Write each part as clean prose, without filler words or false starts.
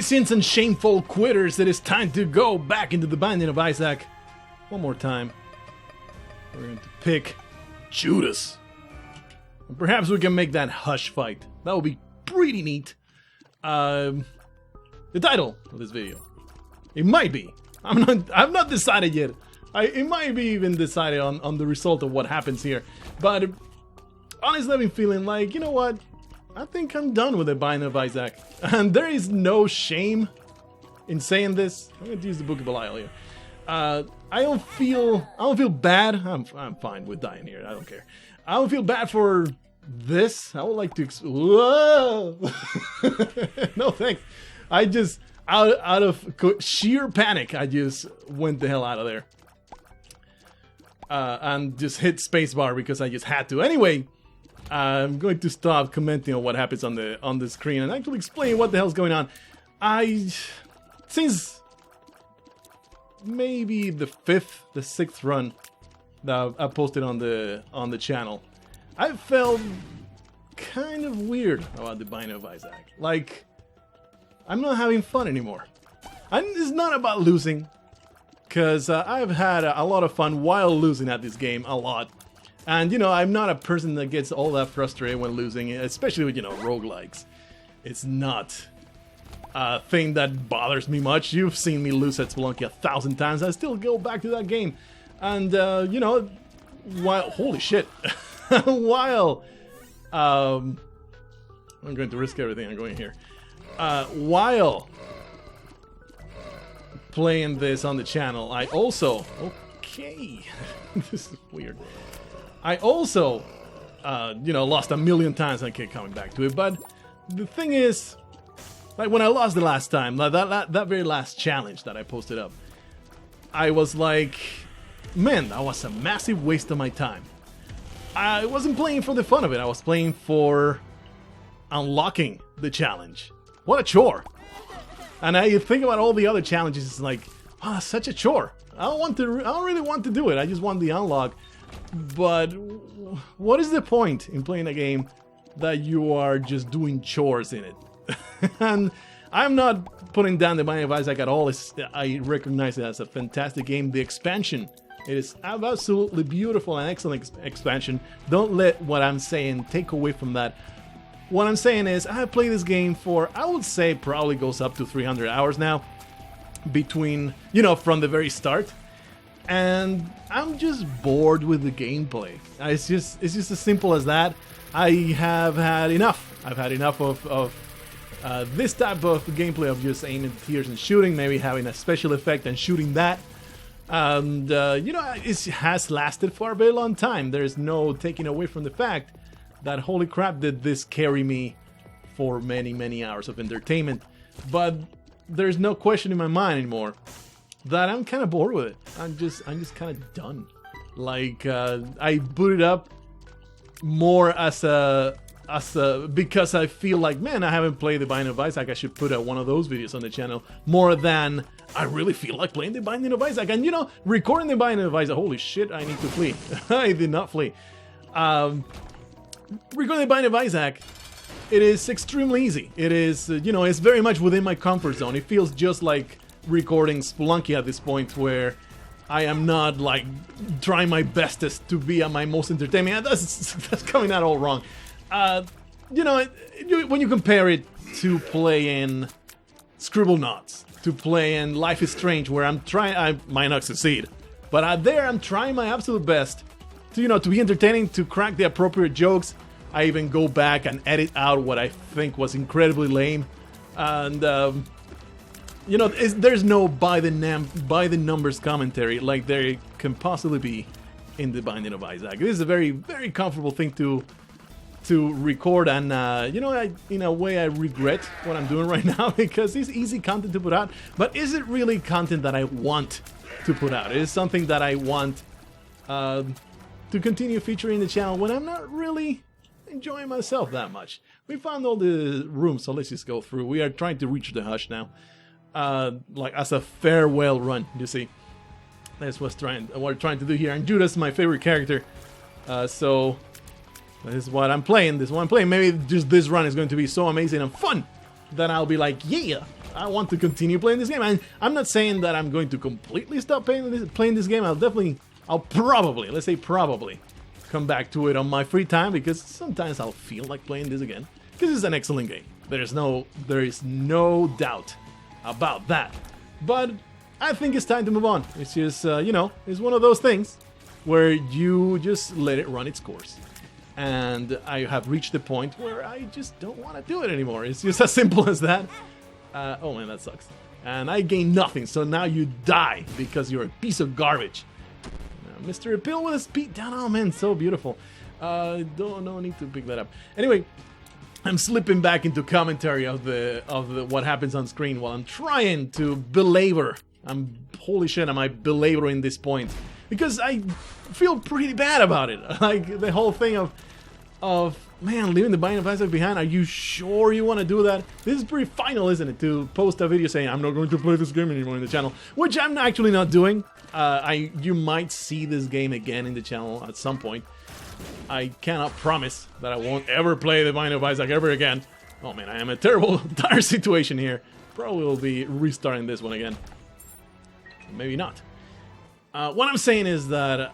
Transient and shameful quitters, it is time to go back into the Binding of Isaac. One more time. We're going to pick Judas. And perhaps we can make that Hush fight. That would be pretty neat. The title of this video. It might be. I've not decided yet. It might be even decided on the result of what happens here. But honestly, I've been feeling like, you know what? I think I'm done with the Binding of Isaac. And there is no shame in saying this. I'm going to use the Book of Belial here. I don't feel bad. I'm fine with dying here. I don't care. I don't feel bad for this. I would like to... Whoa! No thanks. I just... Out of sheer panic, I just went the hell out of there. And just hit spacebar because I just had to. Anyway, I'm going to stop commenting on what happens on the screen and actually explain what the hell's going on. Since maybe the 6th run that I posted on the channel, I felt kind of weird about the Binding of Isaac. Like, I'm not having fun anymore. And it's not about losing, because I've had a lot of fun while losing at this game, a lot. And, you know, I'm not a person that gets all that frustrated when losing, especially with, you know, roguelikes. It's not a thing that bothers me much. You've seen me lose at Spelunky 1,000 times. I still go back to that game. And, you know, while... Holy shit. While... I'm going to risk everything I'm going here. While playing this on the channel, I also... Okay. This is weird. I also, you know, lost a million times and I kept coming back to it. But the thing is, like when I lost the last time, that very last challenge that I posted up, I was like, man, that was a massive waste of my time. I wasn't playing for the fun of it. I was playing for unlocking the challenge. What a chore. And I think about all the other challenges, it's like, wow, such a chore. I don't really want to do it. I just want the unlock. But what is the point in playing a game that you are just doing chores in it? And I'm not putting down the Binding of Isaac at all. I recognize it as a fantastic game. The expansion, it is absolutely beautiful and excellent expansion. Don't let what I'm saying take away from that. What I'm saying is, I have played this game for, I would say, probably goes up to 300 hours now. Between, you know, from the very start. And I'm just bored with the gameplay. It's just as simple as that. I have had enough. I've had enough of this type of gameplay of just aiming tiers and shooting, maybe having a special effect and shooting that. And, you know, it has lasted for a very long time. There's no taking away from the fact that, holy crap, did this carry me for many, many hours of entertainment. But there's no question in my mind anymore that I'm kind of bored with it. I'm just kind of done. Like, I booted up more as a because I feel like, man, I haven't played the Binding of Isaac. I should put out one of those videos on the channel, more than I really feel like playing the Binding of Isaac. And, you know, recording the Binding of Isaac, holy shit, I need to flee. I did not flee. Recording the Binding of Isaac, it is extremely easy. It is, you know, it's very much within my comfort zone. It feels just like recording Spelunky at this point, where I am not, like, trying my bestest to be at my most entertaining. That's coming out all wrong. You know, when you compare it to playing Scribblenauts, to playing Life is Strange, where I might not succeed, but there I'm trying my absolute best to, you know, to be entertaining, to crack the appropriate jokes. I even go back and edit out what I think was incredibly lame. And, you know, there's no by the numbers commentary like there can possibly be in the Binding of Isaac. This is a very, very comfortable thing to record, and, you know, in a way I regret what I'm doing right now, because it's easy content to put out, but is it really content that I want to put out? It is something that I want to continue featuring the channel when I'm not really enjoying myself that much. We found all the rooms, so let's just go through. We are trying to reach the Hush now, like as a farewell run. You see, that's what we're trying to do here. And Judas is my favorite character, so this is what I'm playing. Maybe just this run is going to be so amazing and fun that I'll be like, yeah, I want to continue playing this game. And I'm not saying that I'm going to completely stop playing this game. I'll probably, let's say probably, come back to it on my free time, because sometimes I'll feel like playing this again. Because it's an excellent game. There is no doubt about that. But I think it's time to move on. It's just, you know, it's one of those things where you just let it run its course. And I have reached the point where I just don't want to do it anymore. It's just as simple as that. Oh man, that sucks. And I gain nothing, so now you die because you're a piece of garbage. Mr. Appeal with a speed down. Oh man, so beautiful. No need to pick that up. Anyway, I'm slipping back into commentary of the what happens on screen while I'm trying to belabor. Holy shit, am I belaboring this point? Because I feel pretty bad about it. Like the whole thing of man, leaving the Binding of Isaac behind. Are you sure you want to do that? This is pretty final, isn't it? To post a video saying I'm not going to play this game anymore in the channel, which I'm actually not doing. You might see this game again in the channel at some point. I cannot promise that I won't ever play the Binding of Isaac ever again. Oh man, I am in a terrible, dire situation here. Probably will be restarting this one again. Maybe not. What I'm saying is that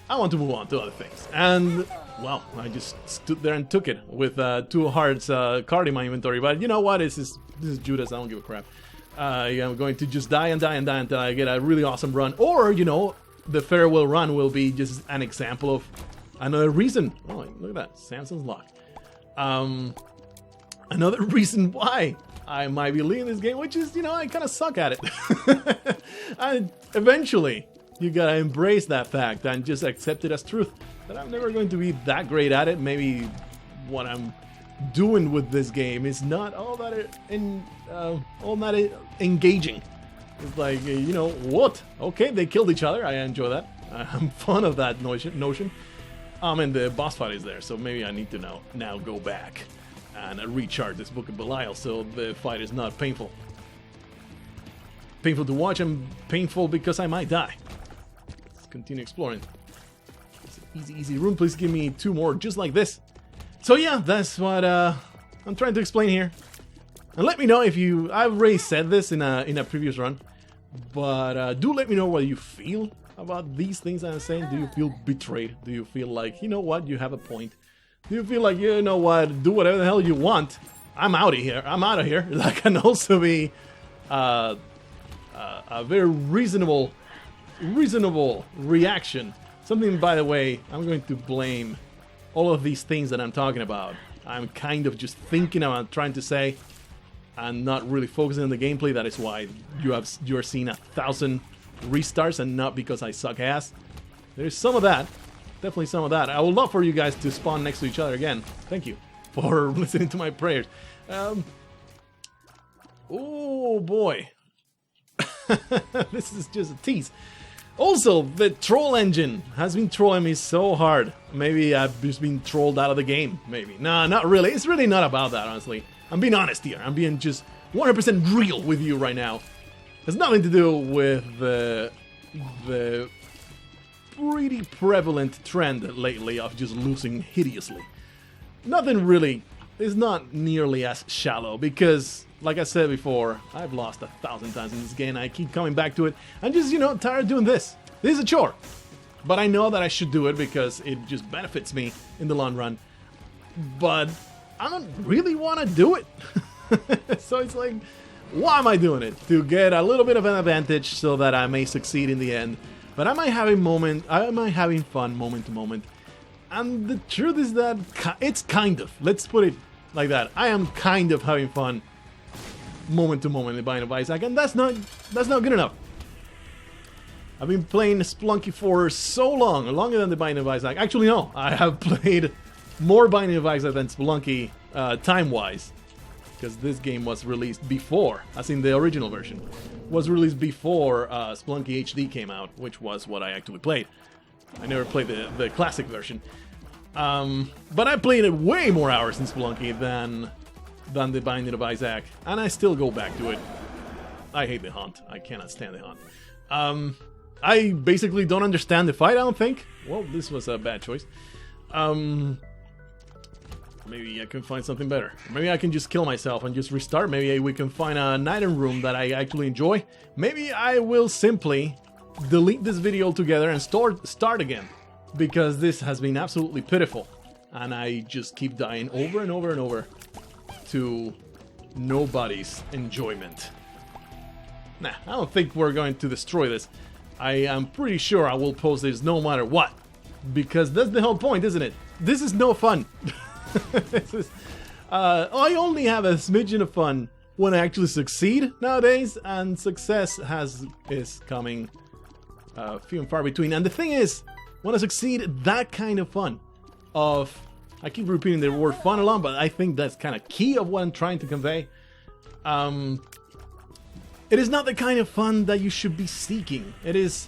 I want to move on to other things. And, well, I just stood there and took it with 2 hearts card in my inventory. But you know what? This is Judas. I don't give a crap. I'm going to just die and die and die until I get a really awesome run. Or, you know, the farewell run will be just an example of another reason. Oh, look at that. Samson's lock. Another reason why I might be leaving this game, which is, you know, I kind of suck at it. And eventually, you gotta embrace that fact and just accept it as truth. That I'm never going to be that great at it. Maybe what I'm doing with this game is not all that engaging. It's like, you know, what? Okay, they killed each other. I enjoy that. I'm fond of that notion. And the boss fight is there, so maybe I need to now go back and recharge this Book of Belial so the fight is not painful. Painful to watch and painful because I might die. Let's continue exploring. It's an easy room. Please give me 2 more just like this. So yeah, that's what I'm trying to explain here. And let me know if you... I've already said this in a previous run. But do let me know what you feel about these things I'm saying. Do you feel betrayed? Do you feel like, you know what, you have a point? Do you feel like, you know what, do whatever the hell you want? I'm out of here. That can also be a very reasonable reaction. Something, by the way, I'm going to blame all of these things that I'm talking about. I'm kind of just thinking about trying to say and not really focusing on the gameplay. That is why you're seeing 1,000 restarts and not because I suck ass. There's some of that. Definitely some of that. I would love for you guys to spawn next to each other again. Thank you for listening to my prayers. Oh boy. This is just a tease. Also, the troll engine has been trolling me so hard. Maybe I've just been trolled out of the game. Maybe. Nah, not really. It's really not about that, honestly. I'm being honest here. I'm being just 100% real with you right now. It's nothing to do with the pretty prevalent trend lately of just losing hideously. Nothing really. It's not nearly as shallow because, like I said before, I've lost 1,000 times in this game. I keep coming back to it. I'm just, you know, tired of doing this. This is a chore. But I know that I should do it because it just benefits me in the long run. But I don't really want to do it. So it's like, why am I doing it? To get a little bit of an advantage so that I may succeed in the end. But am I having fun moment to moment? And the truth is that it's kind of. Let's put it like that. I am kind of having fun moment to moment in Binding of Isaac, and that's not good enough. I've been playing Spelunky for so long, longer than the Binding of Isaac. Actually, no, I have played more Binding of Isaac than Spelunky time-wise, because this game was released before, as in the original version, was released before Spelunky HD came out, which was what I actually played. I never played the classic version. But I played it way more hours in Spelunky than the Binding of Isaac, and I still go back to it. I hate the hunt. I cannot stand the hunt. I basically don't understand the fight, I don't think. Well, this was a bad choice. maybe I can find something better. Maybe I can just kill myself and just restart. Maybe we can find an item room that I actually enjoy. Maybe I will simply delete this video altogether and start again. Because this has been absolutely pitiful. And I just keep dying over and over and over to nobody's enjoyment. Nah, I don't think we're going to destroy this. I am pretty sure I will post this no matter what. Because that's the whole point, isn't it? This is no fun. I only have a smidgen of fun when I actually succeed nowadays, and success is coming few and far between. And the thing is, when I succeed, that kind of fun I keep repeating the word fun a lot, but I think that's kind of key of what I'm trying to convey. It is not the kind of fun that you should be seeking. It is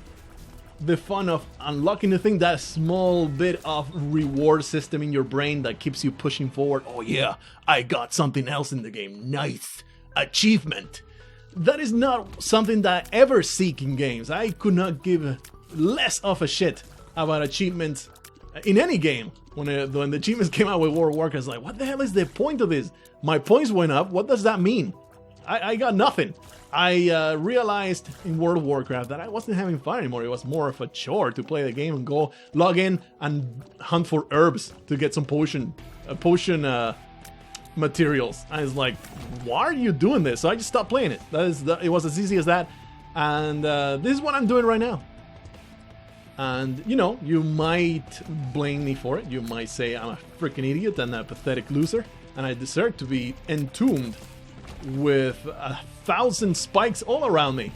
the fun of unlocking the thing, that small bit of reward system in your brain that keeps you pushing forward. Oh yeah, I got something else in the game. Nice. Achievement. That is not something that I ever seek in games. I could not give less of a shit about achievements in any game. When the achievements came out with World of Warcraft, I was like, what the hell is the point of this? My points went up. What does that mean? I got nothing. I realized in World of Warcraft that I wasn't having fun anymore. It was more of a chore to play the game and go log in and hunt for herbs to get some potion materials. I was like, why are you doing this? So I just stopped playing it. It was as easy as that. And this is what I'm doing right now. And, you know, you might blame me for it. You might say I'm a freaking idiot and a pathetic loser. And I deserve to be entombed with 1,000 spikes all around me.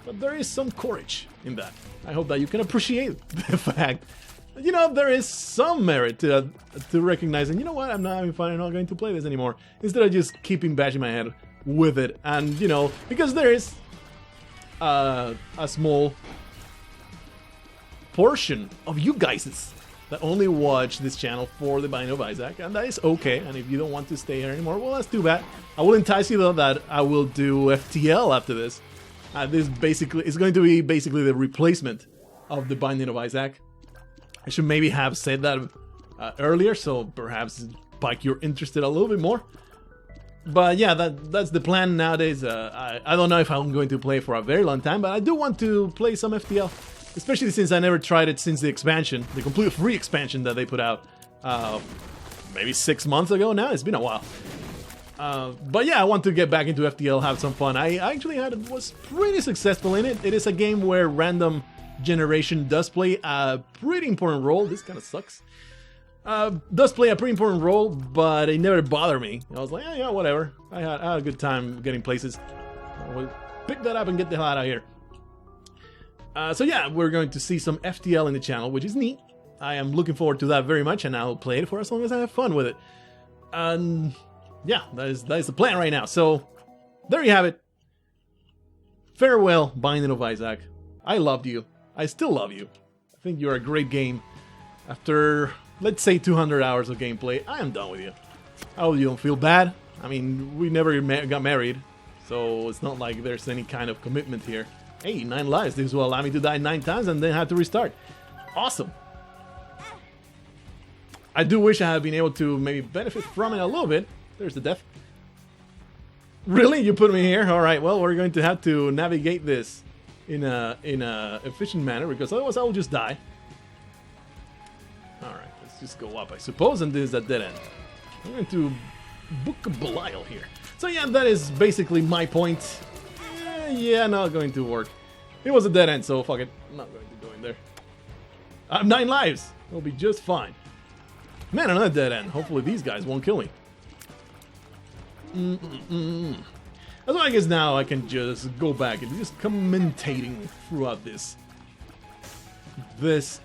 But there is some courage in that. I hope that you can appreciate the fact, you know, there is some merit to recognizing, you know what, I'm not having fun, I'm not going to play this anymore. Instead of just keeping bashing my head with it. And, you know, because there is a small portion of you guys that only watch this channel for the Binding of Isaac, and that is okay. And if you don't want to stay here anymore, well, that's too bad. I will entice you though that I will do FTL after this. This basically is going to be basically the replacement of the Binding of Isaac. I should maybe have said that earlier, so perhaps Pike, you're interested a little bit more. But yeah, that's the plan nowadays. I don't know if I'm going to play for a very long time, but I do want to play some FTL. Especially since I never tried it since the expansion, the complete free expansion that they put out maybe 6 months ago now. It's been a while. But yeah, I want to get back into FTL, have some fun. I actually was pretty successful in it. It is a game where random generation does play a pretty important role. This kind of sucks. Does play a pretty important role, but it never bothered me. I was like, yeah, whatever. I had a good time getting places. I'll pick that up and get the hell out of here. So yeah, we're going to see some FTL in the channel, which is neat. I am looking forward to that very much, and I'll play it for as long as I have fun with it. And yeah, that is the plan right now. So there you have it. Farewell, Binding of Isaac. I loved you. I still love you. I think you're a great game. After, let's say, 200 hours of gameplay, I am done with you. I hope you don't feel bad. I mean, we never got married, so it's not like there's any kind of commitment here. Hey, 9 lives. This will allow me to die 9 times and then have to restart. Awesome. I do wish I had been able to maybe benefit from it a little bit. There's the death. Really? You put me here? Alright, well, we're going to have to navigate this in a efficient manner, because otherwise I will just die. Alright, let's just go up, I suppose, and this is a dead end. I'm going to book a Blargh here. So yeah, that is basically my point. Yeah, not going to work. It was a dead end, so fuck it. I'm not going to go in there. I have 9 lives. It'll be just fine. Man, another dead end. Hopefully these guys won't kill me. So I guess now I can just go back and just commentating throughout this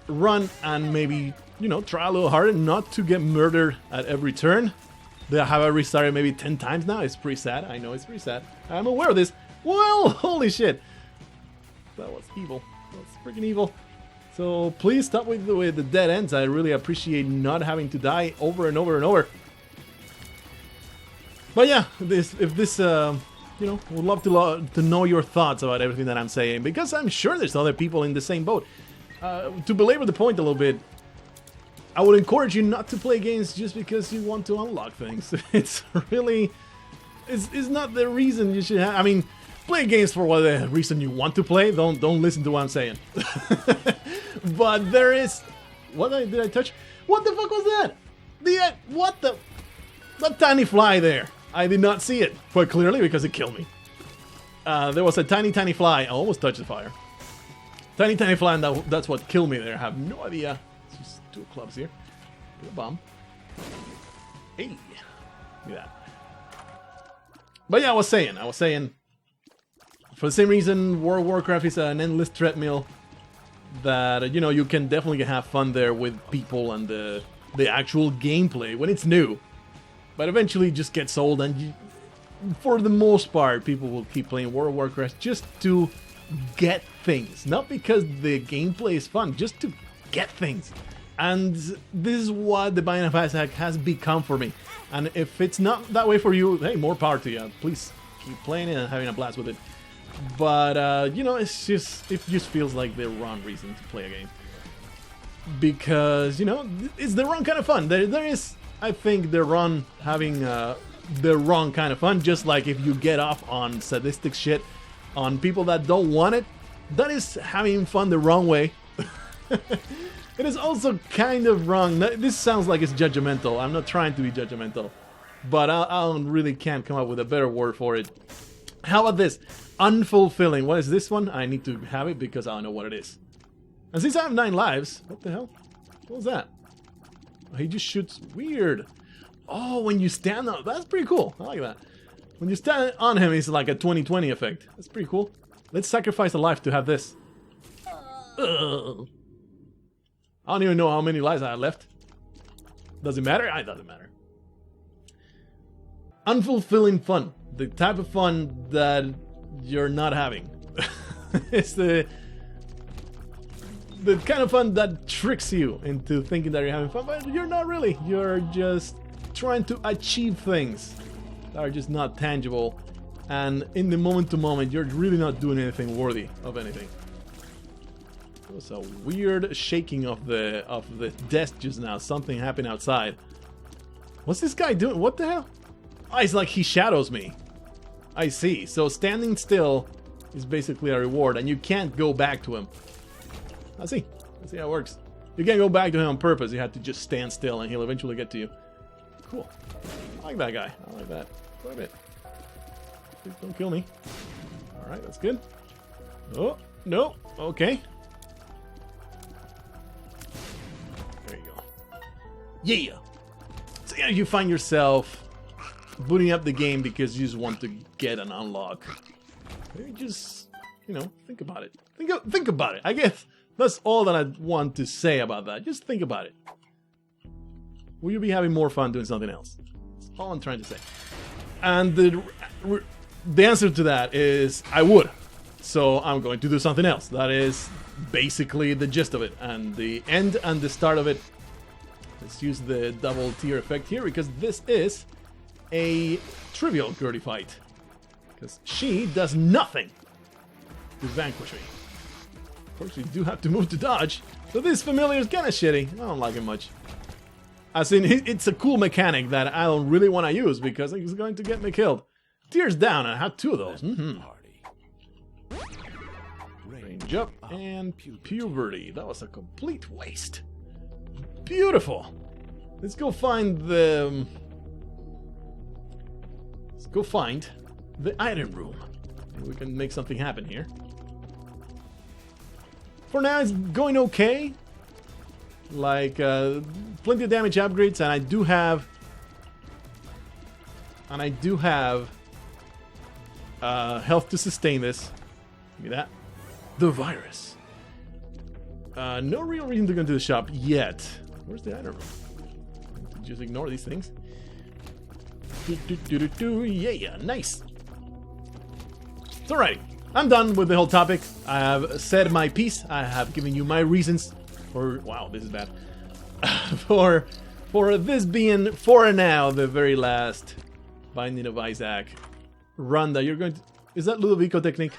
run, and maybe, you know, try a little harder not to get murdered at every turn. Have I restarted maybe 10 times now? It's pretty sad. I know it's pretty sad. I'm aware of this. Well, holy shit. That was evil. That's freaking evil. So please stop with the dead ends. I really appreciate not having to die over and over and over. But yeah, if this you know, would love to know your thoughts about everything that I'm saying, because I'm sure there's other people in the same boat. To belabor the point a little bit, I would encourage you not to play games just because you want to unlock things. It's really... It's not the reason you should have... I mean, play games for whatever reason you want to play. Don't listen to what I'm saying. But there is... What did I touch? What the fuck was that? What the... That tiny fly there. I did not see it quite clearly because it killed me. There was a tiny fly. I almost touched the fire. Tiny fly, and that's what killed me there. I have no idea. Let's just do clubs here. Do a bomb. Hey. Look at that. But yeah, I was saying, for the same reason, World of Warcraft is an endless treadmill that, you know, you can definitely have fun there with people and the actual gameplay when it's new. But eventually it just gets old, and for the most part, people will keep playing World of Warcraft just to get things. Not because the gameplay is fun, just to get things. And this is what the Binding of Isaac has become for me. And if it's not that way for you, hey, more power to you. Please keep playing it and having a blast with it. But, you know, it just feels like the wrong reason to play a game. Because, you know, it's the wrong kind of fun. There is, I think, having the wrong kind of fun. Just like if you get off on sadistic shit on people that don't want it, that is having fun the wrong way. It is also kind of wrong. This sounds like it's judgmental. I'm not trying to be judgmental, but I really can't come up with a better word for it. How about this? Unfulfilling. What is this one? I need to have it because I don't know what it is. And since I have 9 lives, what the hell? What was that? He just shoots weird. Oh, when you stand on... That's pretty cool. I like that. When you stand on him, it's like a 20/20 effect. That's pretty cool. Let's sacrifice a life to have this. Ugh. I don't even know how many lives I have left. Does it matter? It doesn't matter. Unfulfilling fun. The type of fun that you're not having. It's the kind of fun that tricks you into thinking that you're having fun, but you're not really. You're just trying to achieve things that are just not tangible. And in the moment to moment, you're really not doing anything worthy of anything. There was a weird shaking of the desk just now. Something happened outside. What's this guy doing? What the hell? Oh, it's like he shadows me. I see. So standing still is basically a reward, and you can't go back to him. I see how it works. You can't go back to him on purpose. You have to just stand still, and he'll eventually get to you. Cool. I like that guy. I like that quite a bit. Please don't kill me. Alright, that's good. Oh, no. Okay. There you go. Yeah! So yeah, you find yourself booting up the game because you just want to get an unlock. Maybe just, you know, think about it. Think about it. I guess that's all that I want to say about that. Just think about it. Will you be having more fun doing something else? That's all I'm trying to say. And the answer to that is I would. So I'm going to do something else. That is basically the gist of it. And the end and the start of it. Let's use the double tier effect here because this is a trivial Gertie fight. Because she does nothing to vanquish me. Of course, you do have to move to dodge. So this familiar is kind of shitty. I don't like it much. As in, it's a cool mechanic that I don't really want to use because it's going to get me killed. Tears down, I had 2 of those. Range up and puberty. That was a complete waste. Beautiful. Let's go find the... Let's go find the item room. Maybe we can make something happen here. For now, it's going okay. Like, plenty of damage upgrades, and I do have... health to sustain this. Give me that. The virus. No real reason to go to the shop yet. Where's the item room? Just ignore these things. Yeah, nice. It's alright. I'm done with the whole topic. I have said my piece. I have given you my reasons for... Wow, this is bad. for this being, for now, the very last Binding of Isaac run that you're going to... Is that Ludovico technique?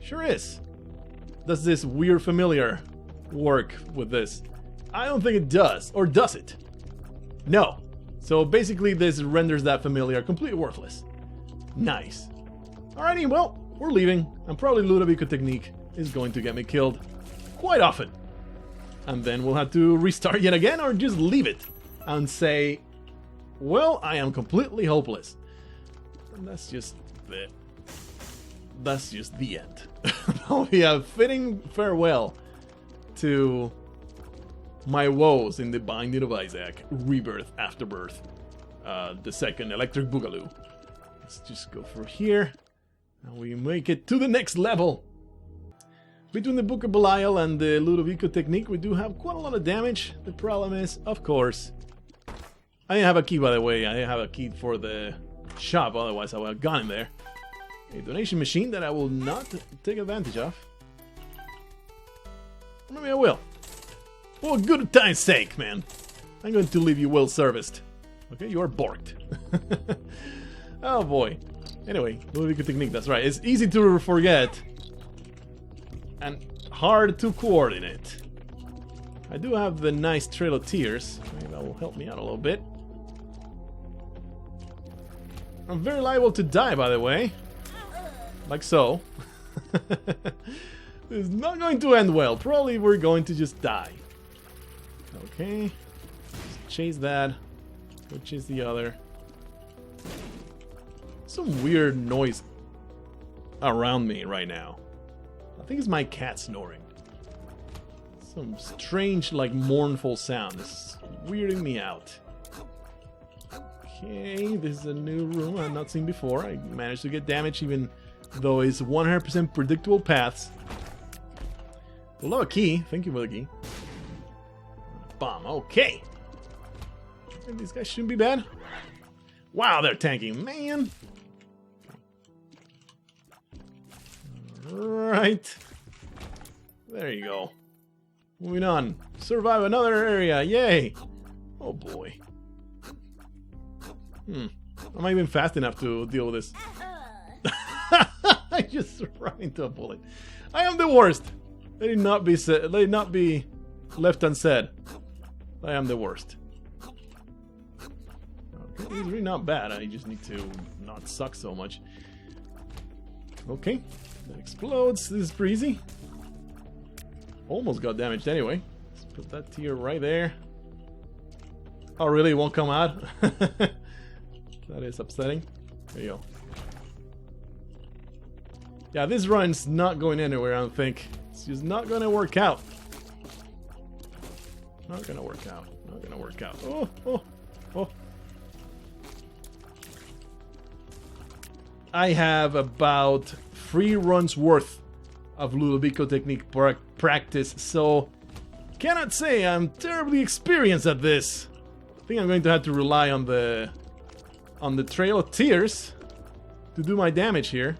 Sure is. Does this weird familiar work with this? I don't think it does. Or does it? No. So basically this renders that familiar completely worthless. Nice. Alrighty, well, we're leaving. And probably Ludovico technique is going to get me killed quite often. And then we'll have to restart yet again or just leave it and say, well, I am completely hopeless. And that's just the end. That'll be a fitting farewell to my woes in the Binding of Isaac, Rebirth, Afterbirth, the second Electric Boogaloo. Let's just go through here, and we make it to the next level. Between the Book of Belial and the Ludovico technique, we do have quite a lot of damage. The problem is, of course, I didn't have a key, by the way. I didn't have a key for the shop, otherwise I would have gone in there. A donation machine that I will not take advantage of. Or maybe I will. For good time's sake, man. I'm going to leave you well serviced. Okay, you are borked. Oh boy. Anyway, Ludovico technique, that's right. It's easy to forget. And hard to coordinate. I do have the nice Trail of Tears. Maybe that will help me out a little bit. I'm very liable to die, by the way. Like so. This is not going to end well. Probably we're going to just die. Okay. Just chase that. Go chase the other. Some weird noise around me right now. I think it's my cat snoring. Some strange, like, mournful sound. It's weirding me out. Okay, this is a new room I've not seen before. I managed to get damage even though it's 100% predictable paths. Hello, a key. Thank you for the key. Bomb. Okay. These guys shouldn't be bad. Wow, they're tanking, man. Right. There you go. Moving on. Survive another area. Yay. Oh boy. I'm not even fast enough to deal with this. I just ran into a bullet. I am the worst. Let it not be said. Let it not be left unsaid. I am the worst. Okay, it's really not bad. I just need to not suck so much. Okay. That explodes. This is pretty easy. Almost got damaged anyway. Let's put that tier right there. Oh, really? It won't come out? That is upsetting. There you go. Yeah, this run's not going anywhere, I don't think. It's just not gonna work out. Not gonna work out. Not gonna work out. Oh, oh, oh. I have about 3 runs worth of Ludovico technique practice, so cannot say I'm terribly experienced at this. I think I'm going to have to rely on the Trail of Tears to do my damage here.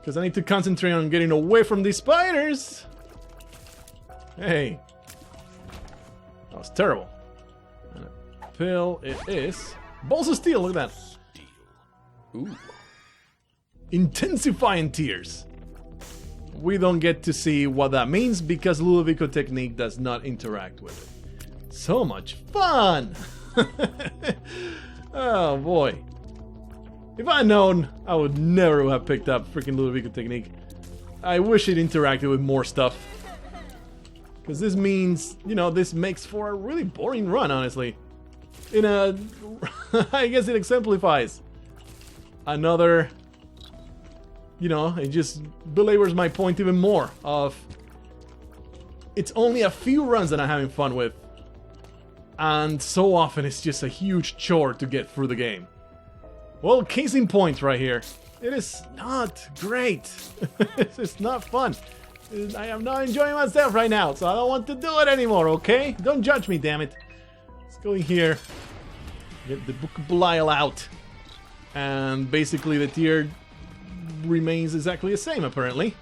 Because I need to concentrate on getting away from these spiders. Hey. That was terrible. And a pill it is. Balls of Steel, look at that. Ooh. Intensifying Tears. We don't get to see what that means because Ludovico technique does not interact with it. So much fun! Oh boy. If I'd known, I would never have picked up freaking Ludovico technique. I wish it interacted with more stuff. Because this means, you know, this makes for a really boring run, honestly. In a... I guess it exemplifies another... You know, it just belabors my point even more of... It's only a few runs that I'm having fun with. And so often it's just a huge chore to get through the game. Well, case in point right here. It is not great. It's not fun. I am not enjoying myself right now, so I don't want to do it anymore, okay? Don't judge me, damn it. Let's go in here. Get the Book of Belial out. And basically the tier remains exactly the same, apparently.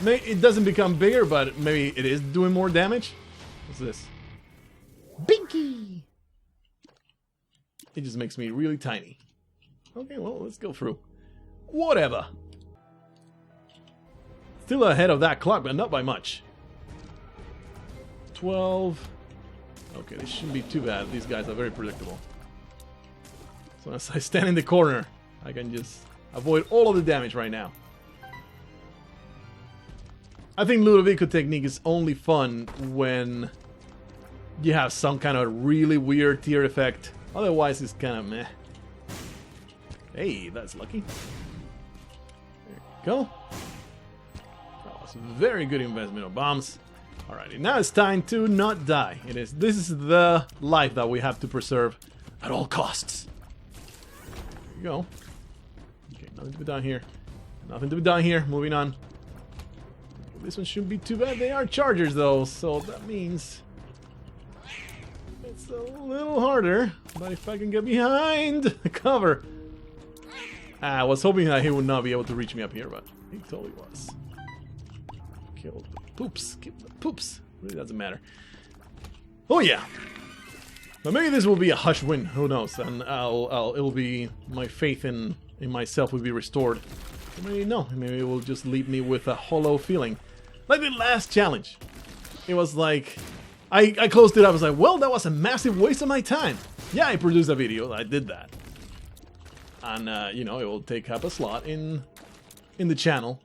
It doesn't become bigger, but maybe it is doing more damage. What's this? Binky! It just makes me really tiny. Okay, well, let's go through. Whatever. Still ahead of that clock, but not by much. 12. Okay, this shouldn't be too bad. These guys are very predictable. So as I stand in the corner, I can just avoid all of the damage right now. I think Ludovico technique is only fun when you have some kind of really weird tier effect. Otherwise, it's kind of meh. Hey, that's lucky. There you go. That was a very good investment of bombs. Alrighty, now it's time to not die. This is the life that we have to preserve at all costs. There you go. Okay, nothing to be done here. Nothing to be done here. Moving on. This one shouldn't be too bad. They are chargers though, so that means it's a little harder. But if I can get behind the cover. I was hoping that he would not be able to reach me up here, but he totally was. Kill the poops. Kill the poops. Really doesn't matter. Oh yeah. But maybe this will be a hush win. Who knows? And it'll be my faith in myself will be restored. Or maybe no. Maybe it will just leave me with a hollow feeling. Like the last challenge. It was like I closed it up. I was like, well, that was a massive waste of my time. Yeah, I produced a video. I did that. And you know, it will take up a slot in the channel.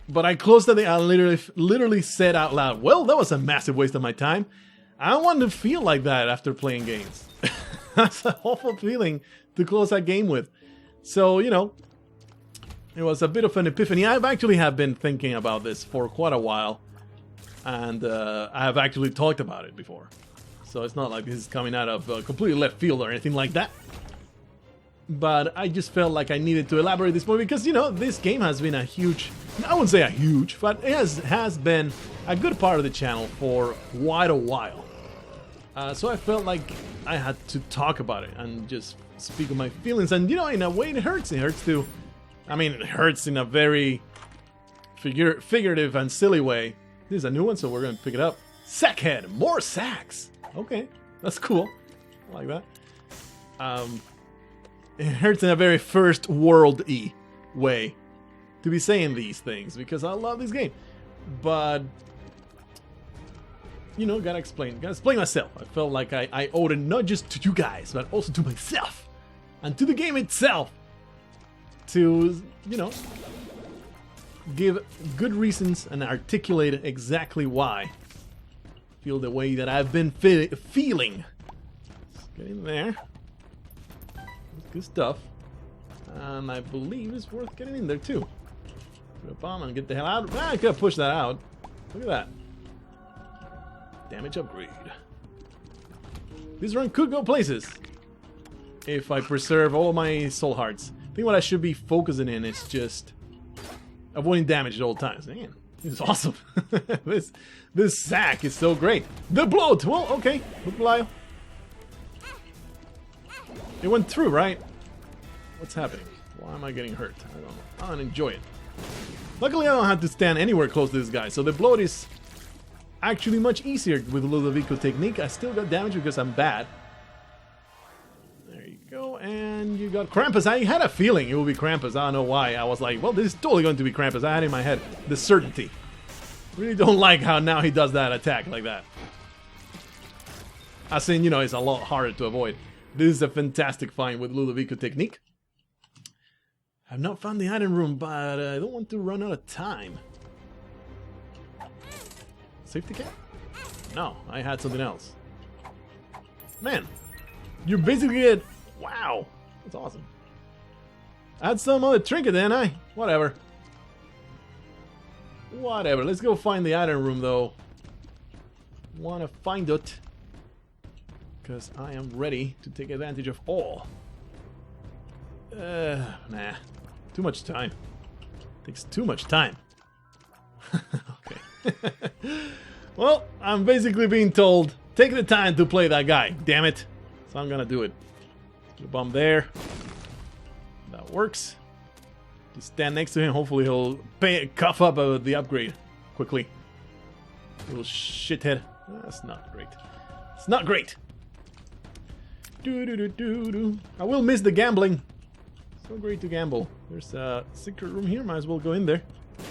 But I closed it. I literally said out loud, well, that was a massive waste of my time. I don't want to feel like that after playing games. That's an awful feeling to close that game with. So, you know, it was a bit of an epiphany. I've actually have been thinking about this for quite a while. And I have actually talked about it before. So it's not like this is coming out of completely left field or anything like that. But I just felt like I needed to elaborate this more because, you know, this game has been a huge, I wouldn't say a huge, but it has been a good part of the channel for quite a while. So I felt like I had to talk about it and just speak of my feelings. And, you know, in a way it hurts. It hurts to, I mean, it hurts in a very figurative and silly way. This is a new one, so we're going to pick it up. Sackhead, more sacks. Okay, that's cool. I like that. It hurts in a very first world-y way to be saying these things because I love this game. But, you know, gotta explain myself. I felt like I owed it not just to you guys, but also to myself and to the game itself to, you know, give good reasons and articulate exactly why I feel the way that I've been feeling. Let's get in there. Good stuff. And I believe it's worth getting in there too. Put a bomb and get the hell out. Ah, I could have pushed that out. Look at that. Damage upgrade. This run could go places if I preserve all my soul hearts. I think what I should be focusing in is just avoiding damage at all times. Man, this is awesome. this sack is so great. The bloat. Well, okay. Blargh. It went through, right? What's happening? Why am I getting hurt? I don't know. I don't enjoy it. Luckily, I don't have to stand anywhere close to this guy, so the bloat is actually much easier with Ludovico technique. I still got damage because I'm bad. There you go, and you got Krampus. I had a feeling it would be Krampus. I don't know why. I was like, well, this is totally going to be Krampus. I had in my head the certainty. Really don't like how now he does that attack like that. I seen, you know, it's a lot harder to avoid. This is a fantastic find with Ludovico technique. I've not found the item room, but I don't want to run out of time. Safety cap? No, I had something else. Man, you basically get... Wow, that's awesome. I had some other trinket, didn't I? Whatever. Whatever, let's go find the item room, though. Wanna find it. Because I am ready to take advantage of all. Nah. Too much time. Takes too much time. Okay. Well, I'm basically being told, take the time to play that guy. Damn it. So I'm gonna do it. Put a bomb there. That works. Just stand next to him. Hopefully he'll cough up the upgrade quickly. Little shithead. That's not great. It's not great. I will miss the gambling. So great to gamble. There's a secret room here. Might as well go in there.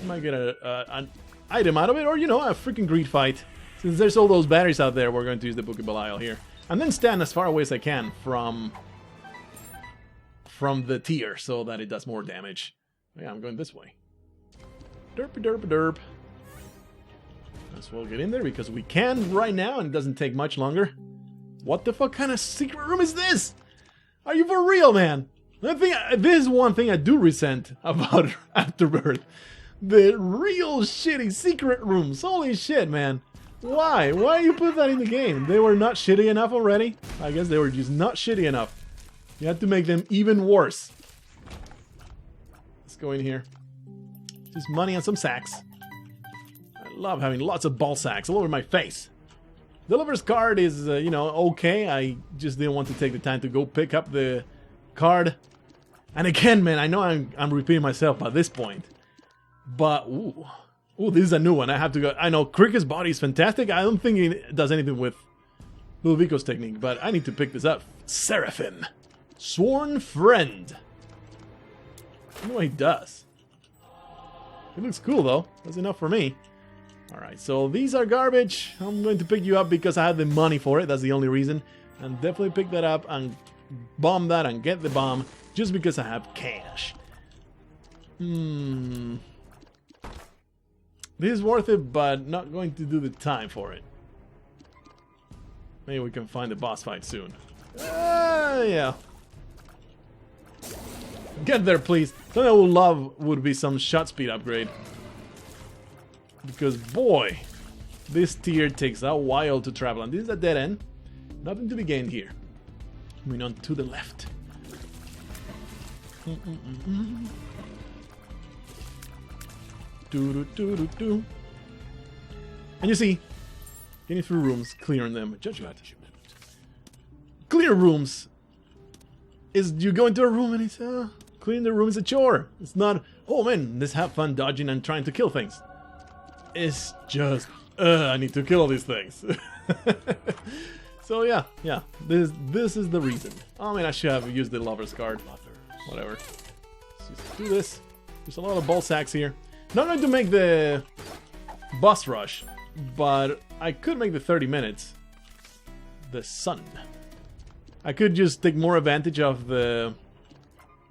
Might get an item out of it, or you know, a freaking greed fight. Since there's all those batteries out there, we're going to use the Book of Belial here. And then stand as far away as I can from the tier so that it does more damage. Yeah, I'm going this way. Derpy derp derp. Let's well get in there because we can right now and it doesn't take much longer. What the fuck kind of secret room is this? Are you for real, man? This is one thing I do resent about Afterbirth. The real shitty secret rooms. Holy shit, man. Why? Why you put that in the game? They were not shitty enough already? I guess they were just not shitty enough. You had to make them even worse. Let's go in here. Just money and some sacks. I love having lots of ball sacks all over my face. The lover's card is, you know, okay. I just didn't want to take the time to go pick up the card. And again, man, I know I'm repeating myself by this point. But, ooh, this is a new one. I have to go. I know Cricket's body is fantastic. I don't think it does anything with Ludovico's technique, but I need to pick this up. Seraphim. Sworn Friend. I don't know what he does. It looks cool, though. That's enough for me. Alright, so these are garbage. I'm going to pick you up because I have the money for it. That's the only reason. And definitely pick that up and bomb that and get the bomb just because I have cash. This is worth it, but not going to do the time for it. Maybe we can find the boss fight soon. Yeah. Get there, please. Something I would love would be some shot speed upgrade. Because, boy, this tier takes a while to travel. And this is a dead end. Nothing to be gained here. Moving on to the left. And you see, getting through rooms, clearing them. Judgment. Clear rooms is you go into a room and it's clearing the room is a chore. It's not, oh man, let's have fun dodging and trying to kill things. It's just, I need to kill all these things. So yeah, this is the reason. I mean, I should have used the lover's card. Whatever. Let's just do this. There's a lot of ball sacks here. Not going to make the boss rush, but I could make the 30 minutes. The sun. I could just take more advantage of the...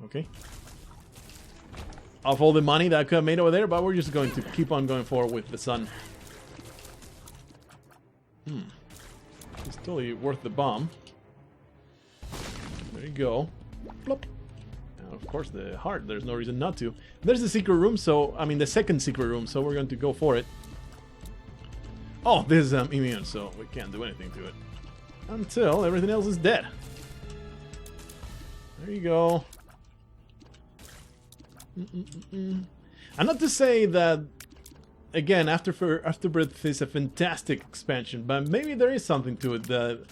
Okay. Of all the money that I could have made over there, but we're just going to keep on going forward with the sun. It's totally worth the bomb. There you go. Plop. Now, of course, the heart. There's no reason not to. There's the secret room, so... I mean, the second secret room, so we're going to go for it. Oh, this is immune, so we can't do anything to it. Until everything else is dead. There you go. And not to say that, again, Afterbirth is a fantastic expansion, but maybe there is something to it that,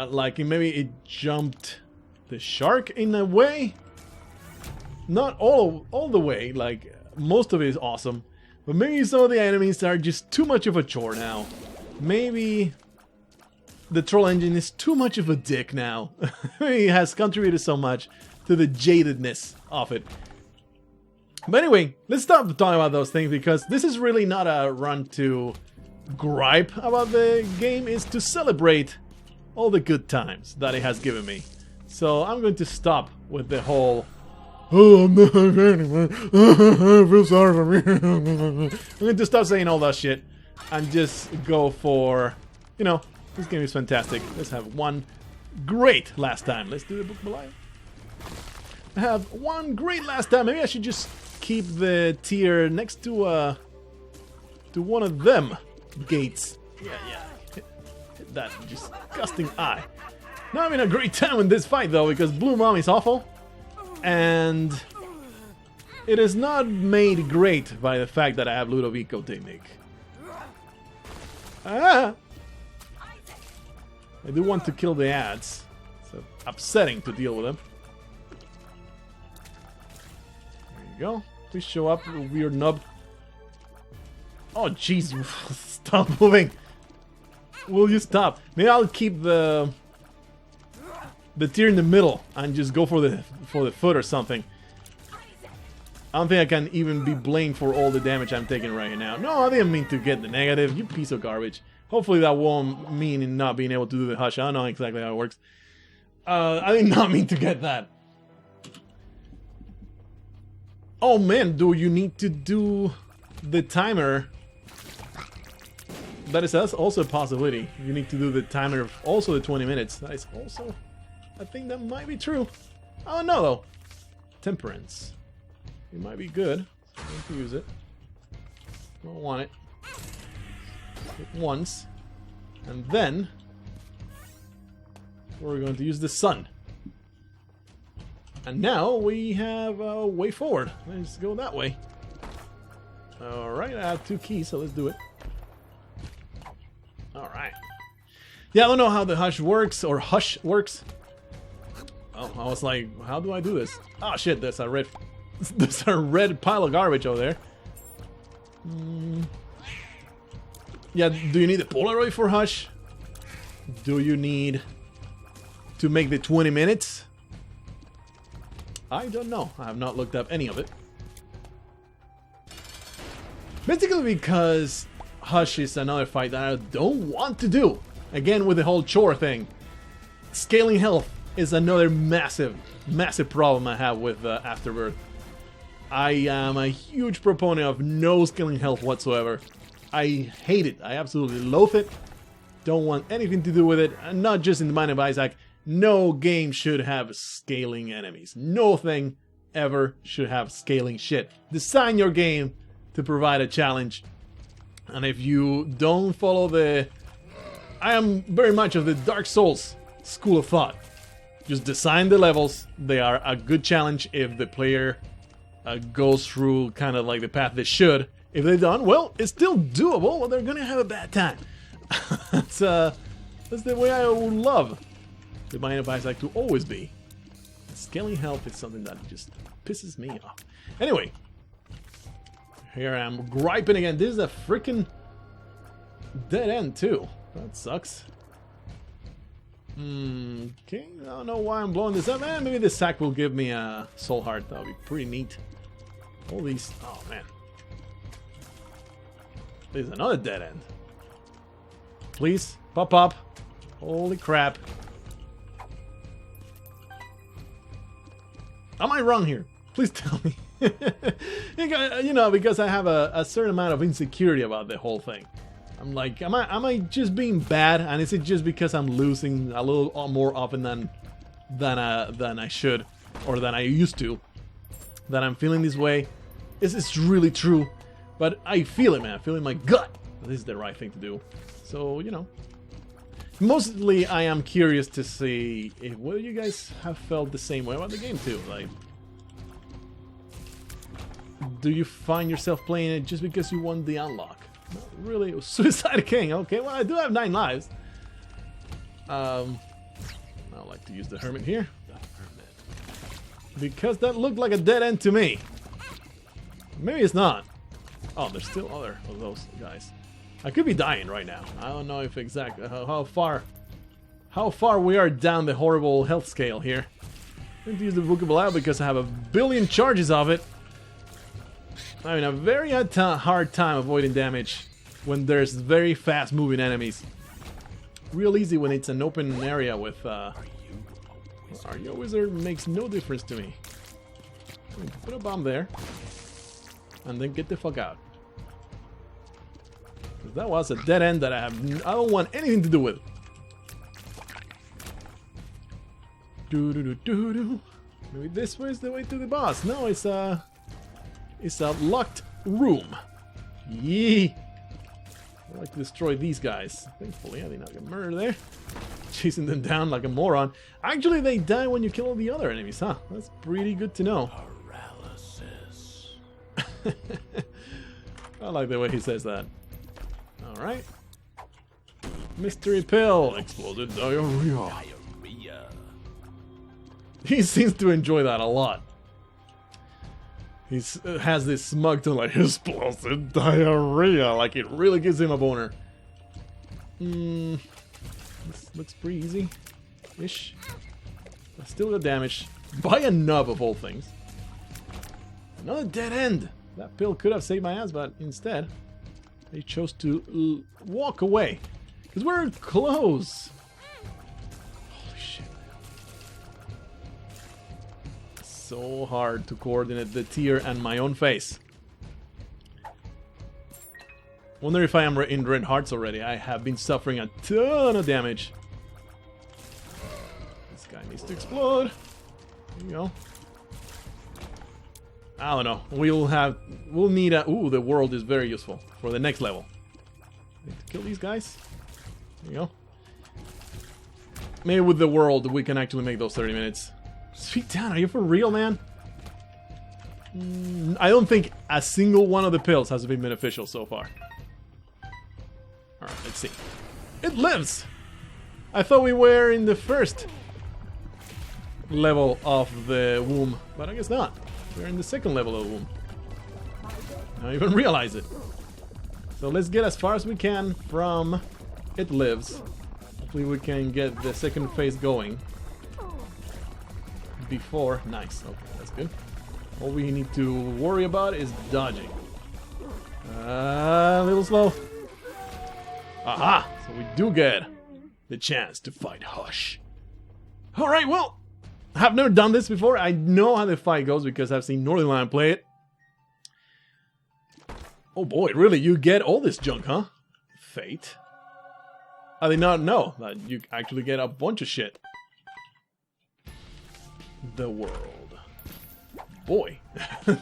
like, maybe it jumped the shark in a way. Not all the way, like, most of it is awesome, but maybe some of the enemies are just too much of a chore now. Maybe the troll engine is too much of a dick now. It has contributed so much to the jadedness of it. But anyway, let's stop talking about those things because this is really not a run to gripe about the game. It's to celebrate all the good times that it has given me. So I'm going to stop with the whole, oh, I'm not anyway. I feel sorry for me. I'm going to stop saying all that shit and just go for, you know, this game is fantastic. Let's have one great last time. Let's do the Book Belial. I have one great last time. Maybe I should just keep the tier next to one of them gates. Yeah. Hit that disgusting eye. Now I'm having a great time in this fight though because Blue Mom is awful, and it is not made great by the fact that I have Ludovico technique. I do want to kill the ads. It's upsetting to deal with them. There you go. Please show up, you weird nub. Oh, jeez. Stop moving. Will you stop? Maybe I'll keep the tier in the middle and just go for the foot or something. I don't think I can even be blamed for all the damage I'm taking right now. No, I didn't mean to get the negative. You piece of garbage. Hopefully that won't mean in not being able to do the hush. I don't know exactly how it works. I did not mean to get that. Oh man, do you need to do the timer? That is also a possibility. You need to do the timer of also the 20 minutes. That is also, I think that might be true. I don't know though. Temperance. It might be good. I need to use it. Don't want it. Hit once. And then we're going to use the sun. And now we have a way forward. Let's go that way. Alright, I have 2 keys, so let's do it. Alright. Yeah, I don't know how the hush works, or hush works. Oh, I was like, how do I do this? Oh shit, there's a red pile of garbage over there. Yeah, do you need a Polaroid for hush? Do you need to make the 20 minutes? I don't know. I have not looked up any of it. Basically because hush is another fight that I don't want to do. Again, with the whole chore thing. Scaling health is another massive problem I have with Afterbirth. I am a huge proponent of no scaling health whatsoever. I hate it. I absolutely loathe it. Don't want anything to do with it. And not just in the Mind of Isaac. No game should have scaling enemies. No thing ever should have scaling shit. Design your game to provide a challenge. And if you don't follow the... I am very much of the Dark Souls school of thought. Just design the levels. They are a good challenge if the player goes through kind of like the path they should. If they don't, well, it's still doable, but they're gonna have a bad time. That's the way I would love the Mind of Isaac to always be. Scaling health is something that just pisses me off. Anyway, here I am griping again. This is a freaking dead end too. That sucks. Okay, I don't know why I'm blowing this up. Maybe this sack will give me a soul heart. That would be pretty neat. All these... Oh, man. There's another dead end. Please, pop up. Holy crap. Am I wrong here? Please tell me. You know, because I have a certain amount of insecurity about the whole thing. I'm like, am I just being bad? And is it just because I'm losing a little more often than I should, or than I used to, that I'm feeling this way? Is this really true? But I feel it, man. I feel in my gut. This is the right thing to do. So, you know. Mostly, I am curious to see if whether you guys have felt the same way about the game too. Like, do you find yourself playing it just because you want the unlock? Not really. It was Suicide King. Okay, well, I do have 9 lives. I like to use the Hermit here. Because that looked like a dead end to me. Maybe it's not. Oh, there's still other of those guys. I could be dying right now. I don't know if exactly how far we are down the horrible health scale here. I'm going to use the Bookable out because I have a billion charges of it. I mean, a very hard time avoiding damage when there's very fast moving enemies. Real easy when it's an open area with Are You a Wizard makes no difference to me. Put a bomb there and then get the fuck out. That was a dead end that I don't want anything to do with. Maybe this way is the way to the boss. No, it's a locked room. Yee! I like to destroy these guys. Thankfully, I did not get murdered there. Chasing them down like a moron. Actually, they die when you kill the other enemies, huh? That's pretty good to know. Paralysis. I like the way he says that. Alright. Mystery pill. Exploded diarrhea. He seems to enjoy that a lot. He has this smug tone like explosive diarrhea, like it really gives him a boner. This looks pretty easy-ish. I still got damaged by a nub of all things. Another dead end. That pill could have saved my ass, but instead, he chose to walk away. Because we're close. Holy shit. So hard to coordinate the tier and my own face. Wonder if I am in red hearts already. I have been suffering a ton of damage. This guy needs to explode. There you go. I don't know. We'll need a... Ooh, the world is very useful for the next level. Need to kill these guys. There you go. Maybe with the world we can actually make those 30 minutes. Sweet Dan, are you for real, man? I don't think a single one of the pills has been beneficial so far. Alright, let's see. It lives! I thought we were in the first level of the womb, but I guess not. We're in the second level of the womb. I don't even realize it. So let's get as far as we can from It Lives. Hopefully we can get the second phase going before... Nice, okay, that's good. All we need to worry about is dodging. A little slow. Aha! So we do get the chance to fight Hush. Alright, well, I've never done this before. I know how the fight goes because I've seen Northern Lion play it. Oh boy, really? You get all this junk, huh? Fate. I did not know that you actually get a bunch of shit. The world. Boy,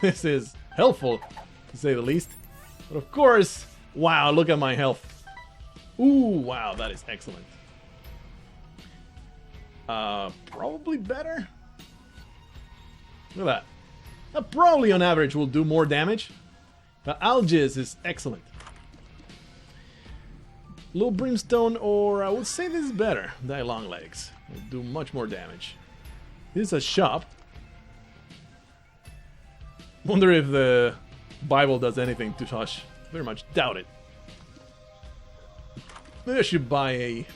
this is helpful, to say the least. But of course, wow, look at my health. Ooh, wow, that is excellent. Probably better. Look at that. That probably on average will do more damage. But Algiz is excellent. Low Brimstone, or I would say this is better. Die Long Legs will do much more damage. This is a shop. Wonder if the Bible does anything to Hush. Very much doubt it. Maybe I should buy a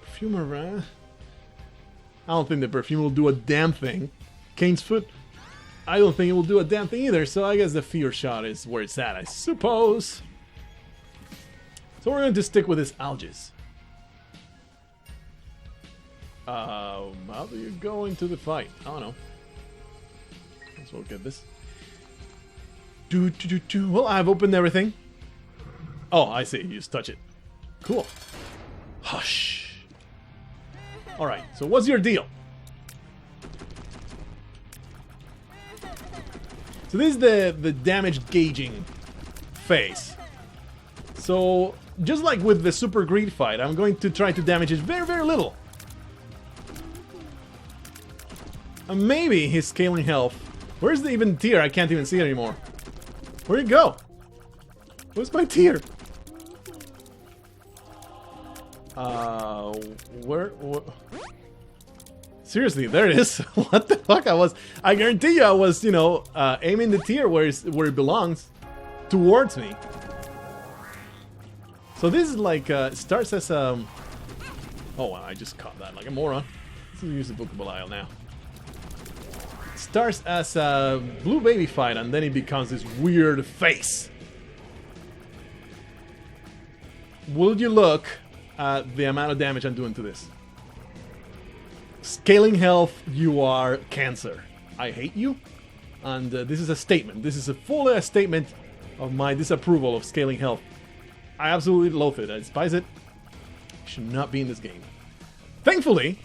perfumer, right? I don't think the perfume will do a damn thing. Kane's Foot, I don't think it will do a damn thing either, so I guess the Fear Shot is where it's at, I suppose. So we're going to stick with this Algiz. How do you go into the fight? I don't know. Let's look at this. Well, I've opened everything. Oh, I see. You just touch it. Cool. Hush. Alright, so what's your deal? So this is the damage gauging phase. So, just like with the Super Greed fight, I'm going to try to damage it very, very little. And maybe he's scaling health. Where's the even tier? I can't even see it anymore. Where'd it go? Where's my tier? Where? Seriously, there it is. What the fuck? I guarantee you I was, you know, aiming the tier where it belongs. Towards me. So this is like, starts as oh wow, I just caught that like a moron. Let's use the Bookable Isle now. Starts as a blue baby fight and then it becomes this weird face. Will you look at the amount of damage I'm doing to this? Scaling health, you are cancer. I hate you. And this is a statement. This is a full statement of my disapproval of scaling health. I absolutely loathe it. I despise it. I should not be in this game. Thankfully,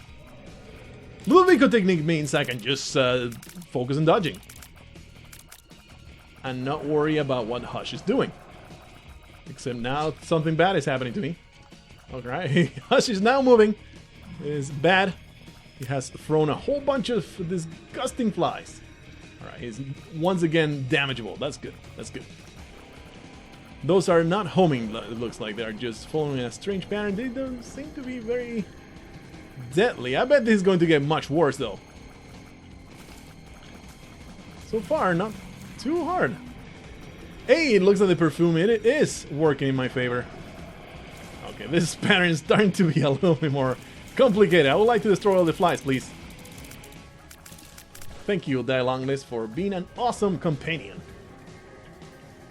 Ludovico technique means I can just focus on dodging. And not worry about what Hush is doing. Except now something bad is happening to me. Okay, Hush is now moving. It is bad. He has thrown a whole bunch of disgusting flies. Alright, he's once again damageable. That's good. That's good. Those are not homing, it looks like. They're just following a strange pattern. They don't seem to be very deadly. I bet this is going to get much worse, though. So far, not too hard. Hey, it looks like the perfume, it is working in my favor. Okay, this pattern is starting to be a little bit more complicated. I would like to destroy all the flies, please. Thank you, Die Longlist, for being an awesome companion.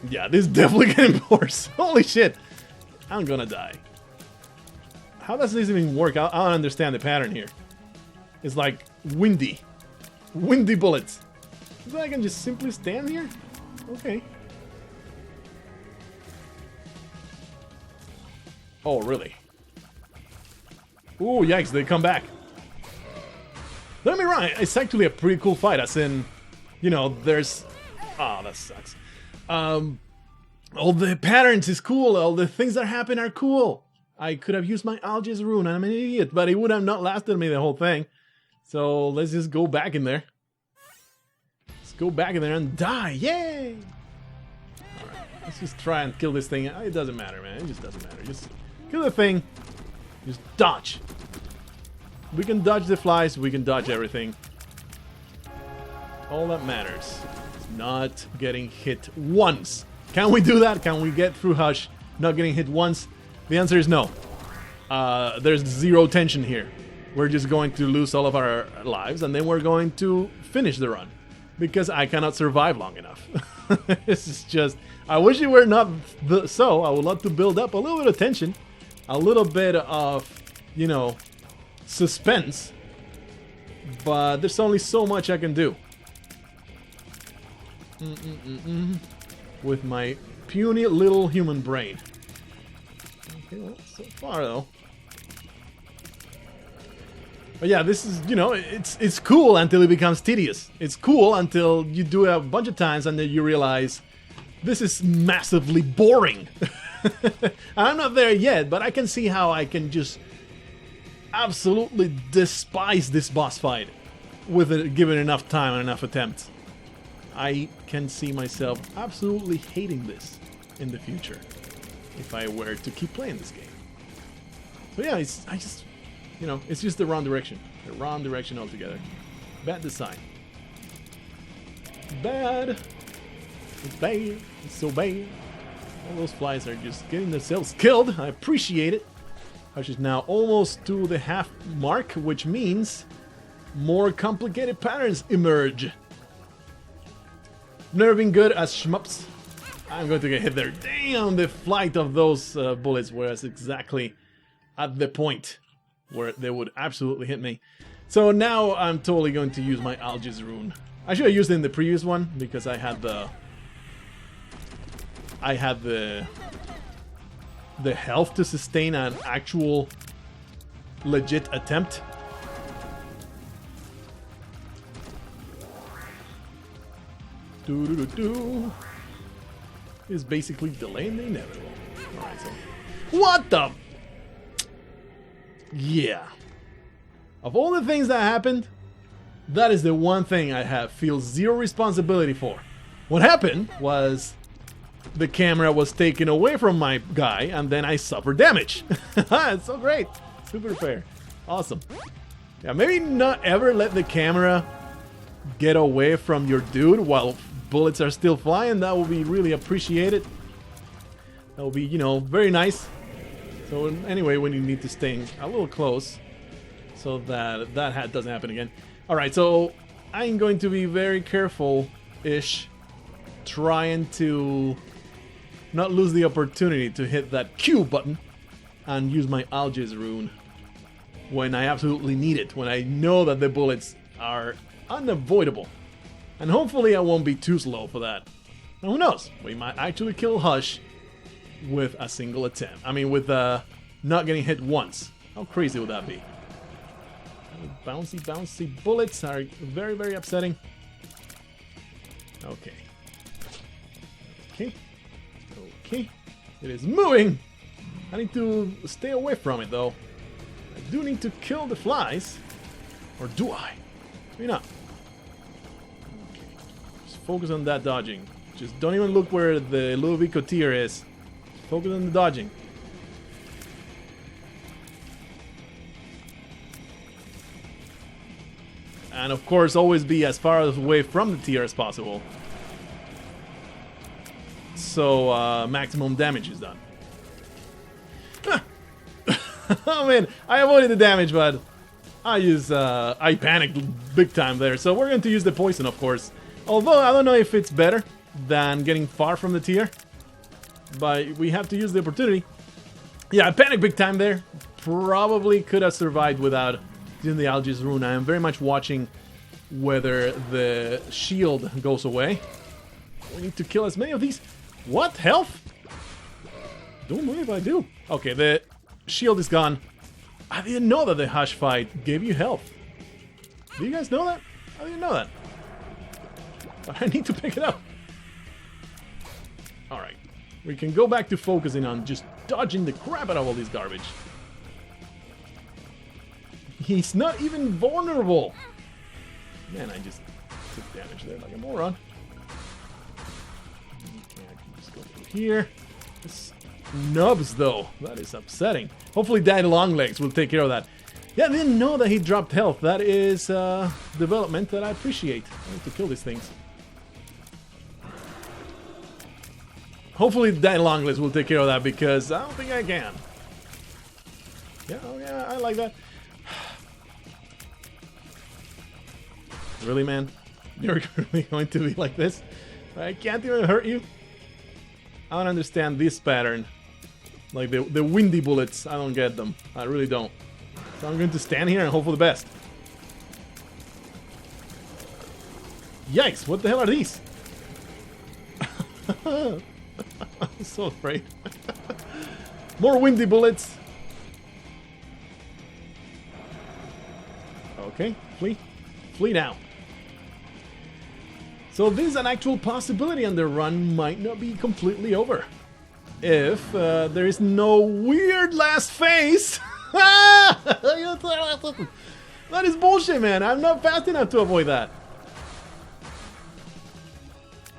Yeah, this is definitely getting worse. Holy shit. I'm gonna die. How does this even work? I don't understand the pattern here. It's like windy. Windy bullets. So I can just simply stand here? Okay. Oh, really? Ooh, yikes, they come back. Don't get me wrong, it's actually a pretty cool fight, as in, you know, there's... Oh, that sucks. All the patterns is cool, all the things that happen are cool. I could have used my Alga's rune, I'm an idiot, but it would have not lasted me the whole thing. So let's just go back in there. Let's go back in there and die, yay! Alright, let's just try and kill this thing. It doesn't matter, man, it just doesn't matter. Just kill the thing, just dodge. We can dodge the flies, we can dodge everything. All that matters is not getting hit once. Can we do that? Can we get through Hush not getting hit once? The answer is no. There's zero tension here. We're just going to lose all of our lives, and then we're going to finish the run. Because I cannot survive long enough. This is just... I wish it were not so. I would love to build up a little bit of tension. A little bit of, you know, suspense. But there's only so much I can do. With my puny little human brain. Okay, well, so far though. But yeah, this is, you know, it's cool until it becomes tedious. It's cool until you do it a bunch of times and then you realize this is massively boring. I'm not there yet, but I can see how I can just absolutely despise this boss fight with it given enough time and enough attempts. I can see myself absolutely hating this in the future if I were to keep playing this game. So yeah, I just, you know, it's just the wrong direction. The wrong direction altogether. Bad design. Bad. It's bad. It's so bad. All those flies are just getting themselves killed. I appreciate it. Which is now almost to the half mark, which means more complicated patterns emerge. Never been good as shmups. I'm going to get hit there. Damn, the flight of those bullets was exactly at the point where they would absolutely hit me. So now I'm totally going to use my Alga's rune. I should have used it in the previous one because I had the health to sustain an actual legit attempt. Is basically delaying the inevitable. Alright, so... What the... Yeah. Of all the things that happened, that is the one thing I feel zero responsibility for. What happened was the camera was taken away from my guy and then I suffered damage. It's so great. Super fair. Awesome. Yeah, maybe not ever let the camera get away from your dude while bullets are still flying. That will be really appreciated. That will be, you know, very nice. So anyway, when you need to stay a little close so that doesn't happen again. Alright, so I'm going to be very careful-ish trying to not lose the opportunity to hit that Q button and use my Alga's rune when I absolutely need it, when I know that the bullets are unavoidable. And hopefully I won't be too slow for that. And who knows? We might actually kill Hush with a single attempt. I mean, with not getting hit once. How crazy would that be? Bouncy, bouncy bullets are very, very upsetting. Okay. Okay. Okay. It is moving! I need to stay away from it, though. I do need to kill the flies. Or do I? Maybe not. Okay. Just focus on that dodging. Just don't even look where the Ludovico tier is. Focus on the dodging. And of course, always be as far away from the tier as possible. So maximum damage is done. Oh man, I avoided the damage, but I panicked big time there. So we're going to use the poison, of course. Although I don't know if it's better than getting far from the tier. But we have to use the opportunity. Yeah, I panicked big time there. probably could have survived without using the Algae's rune. I am very much watching whether the shield goes away. We need to kill as many of these. What? Health? Don't mind if I do. Okay, the shield is gone. I didn't know that the Hush fight gave you health. Do you guys know that? I didn't know that. But I need to pick it up. Alright. We can go back to focusing on just dodging the crap out of all this garbage. He's not even vulnerable. Man, I just took damage there like a moron. Okay, I can just go through here. This nubs, though. That is upsetting. Hopefully Daddy Longlegs will take care of that. Yeah, I didn't know that he dropped health. That is development that I appreciate. I need to kill these things. Hopefully Daddy Longlegs will take care of that because I don't think I can. Yeah, oh yeah, I like that. Really, man? You're really going to be like this? I can't even hurt you? I don't understand this pattern. Like the windy bullets, I don't get them. I really don't. So I'm going to stand here and hope for the best. Yikes, what the hell are these? I'm so afraid. More windy bullets. Okay, flee. Flee now. So this is an actual possibility and the run might not be completely over. If there is no weird last phase. That is bullshit, man. I'm not fast enough to avoid that.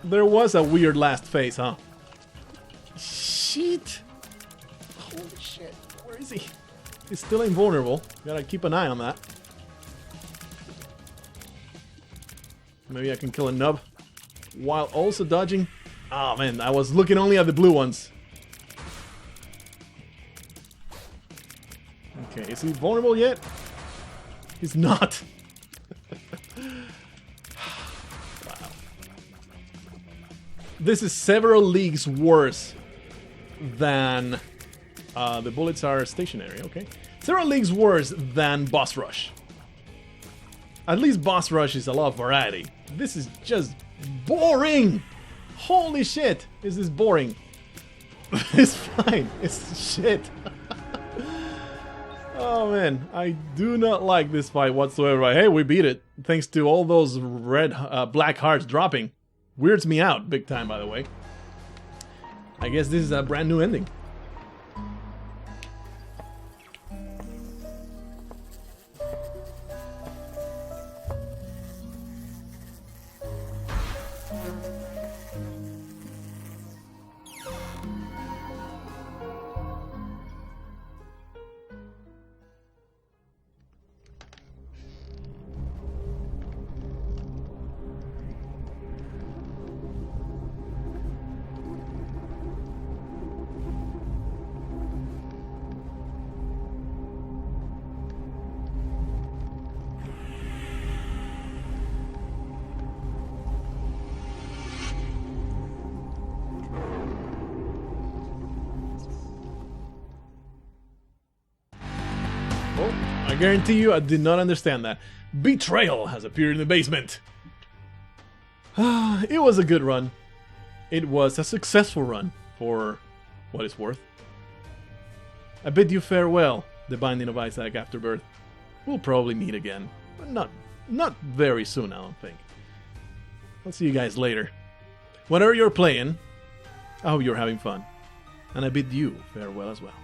There was a weird last phase, huh? Shit. Holy shit. Where is he? He's still invulnerable. Gotta keep an eye on that. Maybe I can kill a nub while also dodging. Oh man, I was looking only at the blue ones. Okay, is he vulnerable yet? He's not. Wow. This is several leagues worse than... the bullets are stationary, okay. Several leagues worse than Boss Rush. At least Boss Rush is a lot of variety. This is just boring! Holy shit, is this boring? It's fine, it's shit. Oh man, I do not like this fight whatsoever. But hey, we beat it. Thanks to all those black hearts dropping. Weirds me out big time, by the way. I guess this is a brand new ending. Oh, I guarantee you I did not understand that. Betrayal has appeared in the basement. It was a good run. It was a successful run, for what it's worth. I bid you farewell, the Binding of Isaac Afterbirth. We'll probably meet again, but not very soon, I don't think. I'll see you guys later. Whenever you're playing, I hope you're having fun. And I bid you farewell as well.